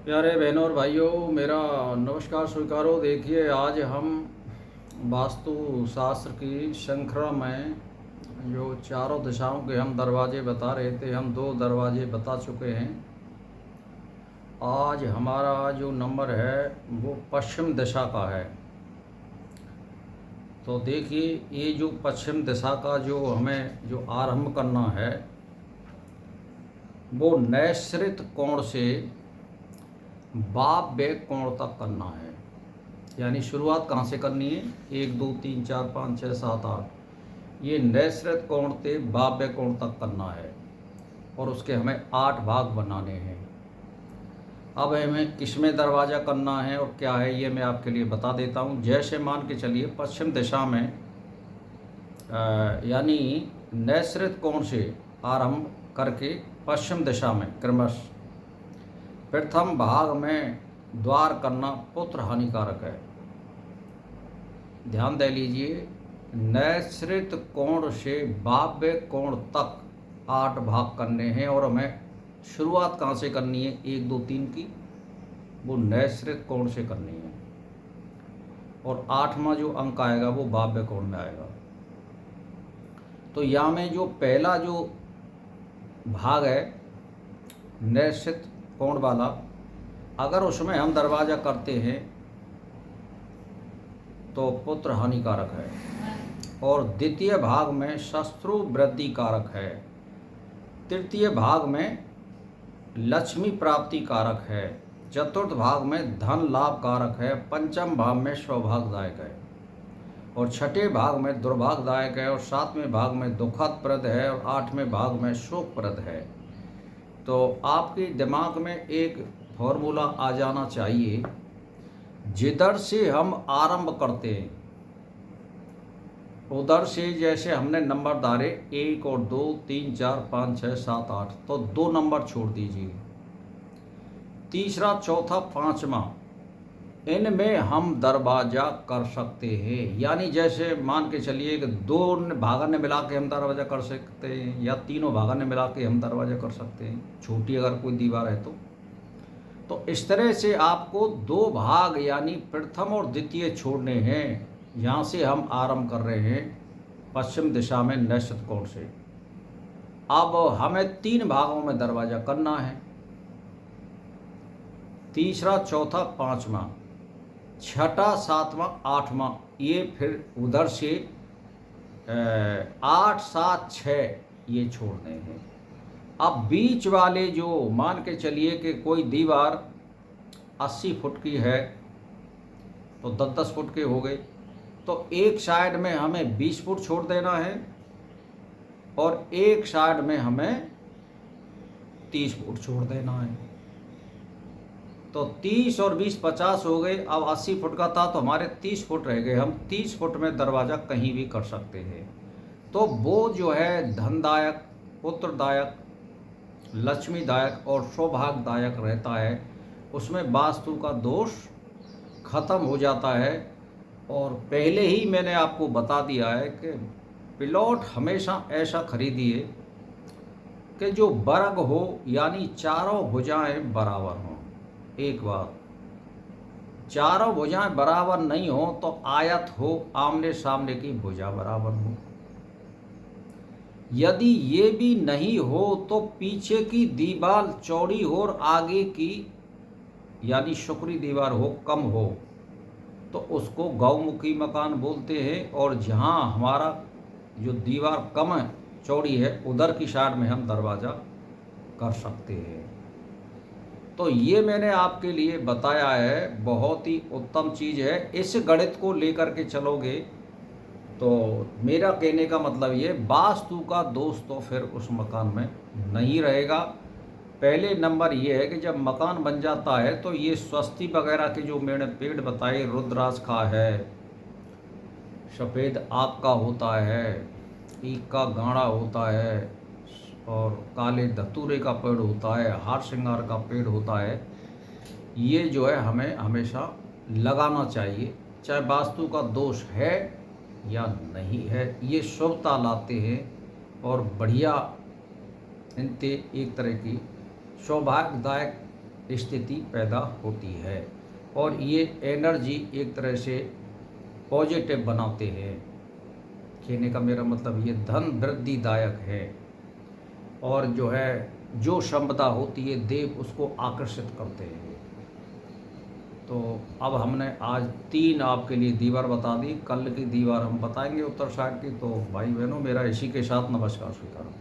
प्यारे बहनों और भाइयों, मेरा नमस्कार स्वीकारो। देखिए, आज हम वास्तु शास्त्र की श्रृंखला में जो चारों दिशाओं के हम दरवाजे बता रहे थे, हम 2 दरवाजे बता चुके हैं। आज हमारा जो नंबर है वो पश्चिम दिशा का है। तो देखिए, ये जो पश्चिम दिशा का जो हमें जो आरंभ करना है वो नैसृत कोण से वायव्य कोण तक करना है। यानी शुरुआत कहाँ से करनी है? 1 2 3 4 5 6 7 8, ये नैसृत कोण से वायव्य कोण तक करना है और उसके हमें 8 भाग बनाने हैं। अब हमें किसमें दरवाज़ा करना है और क्या है ये मैं आपके लिए बता देता हूँ। जैसे मान के चलिए पश्चिम दिशा में यानी नैसृत कोण से आरंभ करके पश्चिम दिशा में क्रमश प्रथम भाग में द्वार करना पुत्र हानिकारक है। ध्यान दे लीजिए, नैसृत कोण से वायव्य कोण तक 8 भाग करने हैं और हमें शुरुआत कहाँ से करनी है? 1 2 3 की, वो नैसृत कोण से करनी है और 8वां जो अंक आएगा वो वायव्य कोण में आएगा। तो यहाँ में जो पहला जो भाग है नैसृत कोण वाला, अगर उसमें हम दरवाज़ा करते हैं तो पुत्र हानिकारक है और द्वितीय भाग में शत्रु वृद्धि कारक है, तृतीय भाग में लक्ष्मी प्राप्ति कारक है, चतुर्थ भाग में धन लाभ कारक है, पंचम भाग में सौभाग्यदायक है और छठे भाग में दुर्भाग्यदायक है और 7वें भाग में दुखदप्रद है और 8वें भाग में शोकप्रद है। तो आपके दिमाग में एक फॉर्मूला आ जाना चाहिए, जिधर से हम आरंभ करते हैं उधर से, जैसे हमने नंबर धारे 1 और 2 3 4 5 6 7 8, तो 2 नंबर छोड़ दीजिए। तीसरा, चौथा, 5वां, इनमें हम दरवाज़ा कर सकते हैं। यानी जैसे मान के चलिए कि 2 भागों ने मिला के हम दरवाज़ा कर सकते हैं या तीनों भागों ने मिला के हम दरवाज़ा कर सकते हैं, छोटी अगर कोई दीवार है तो इस तरह से आपको 2 भाग यानी प्रथम और द्वितीय छोड़ने हैं। यहाँ से हम आरंभ कर रहे हैं पश्चिम दिशा में नैसृत कोण से। अब हमें 3 भागों में दरवाज़ा करना है, तीसरा, चौथा, 5वां, छठा, 7वां, 8वां, ये फिर उधर से 8 7 6 ये छोड़ने हैं। अब बीच वाले जो मान के चलिए कि कोई दीवार 80 फुट की है तो 10 फुट के हो गए, तो एक साइड में हमें 20 फुट छोड़ देना है और एक साइड में हमें 30 फुट छोड़ देना है। तो 30 और 20 50 हो गए। अब 80 फुट का था तो हमारे 30 फुट रह गए। हम 30 फुट में दरवाज़ा कहीं भी कर सकते हैं। तो वो जो है धनदायक, पुत्रदायक, लक्ष्मीदायक और सौभाग्यदायक रहता है, उसमें वास्तु का दोष खत्म हो जाता है। और पहले ही मैंने आपको बता दिया है कि प्लॉट हमेशा ऐसा खरीदिए कि जो वर्ग हो, यानी चारों भुजाएं बराबर हों। एक बात, चारों भुजाएं बराबर नहीं हो तो आयत हो, आमने सामने की भुजा बराबर हो। यदि ये भी नहीं हो तो पीछे की दीवार चौड़ी हो और आगे की यानी शुक्री दीवार हो कम हो, तो उसको गौमुखी मकान बोलते हैं। और जहाँ हमारा जो दीवार कम है, चौड़ी है, उधर की साइड में हम दरवाज़ा कर सकते हैं। तो ये मैंने आपके लिए बताया है, बहुत ही उत्तम चीज़ है। इस गणित को लेकर के चलोगे तो मेरा कहने का मतलब ये, वास्तु का दोष तो फिर उस मकान में नहीं रहेगा। पहले नंबर ये है कि जब मकान बन जाता है तो ये स्वस्ति वगैरह के जो मैंने पेड़ बताए, रुद्राक्ष का है, सफ़ेद आक का होता है, ईख का गाड़ा होता है और काले धतूरे का पेड़ होता है, हार श्रृंगार का पेड़ होता है, ये जो है हमें हमेशा लगाना चाहिए, चाहे वास्तु का दोष है या नहीं है। ये शुभता लाते हैं और बढ़िया इनते एक तरह की सौभाग्यदायक स्थिति पैदा होती है और ये एनर्जी एक तरह से पॉजिटिव बनाते हैं। कहने का मेरा मतलब ये धन वृद्धिदायक है और जो है जो क्षमता होती है देव उसको आकर्षित करते हैं। तो अब हमने आज 3 आपके लिए दीवार बता दी, कल की दीवार हम बताएंगे उत्तर साइड की। तो भाई बहनों मेरा इसी के साथ नमस्कार स्वीकार।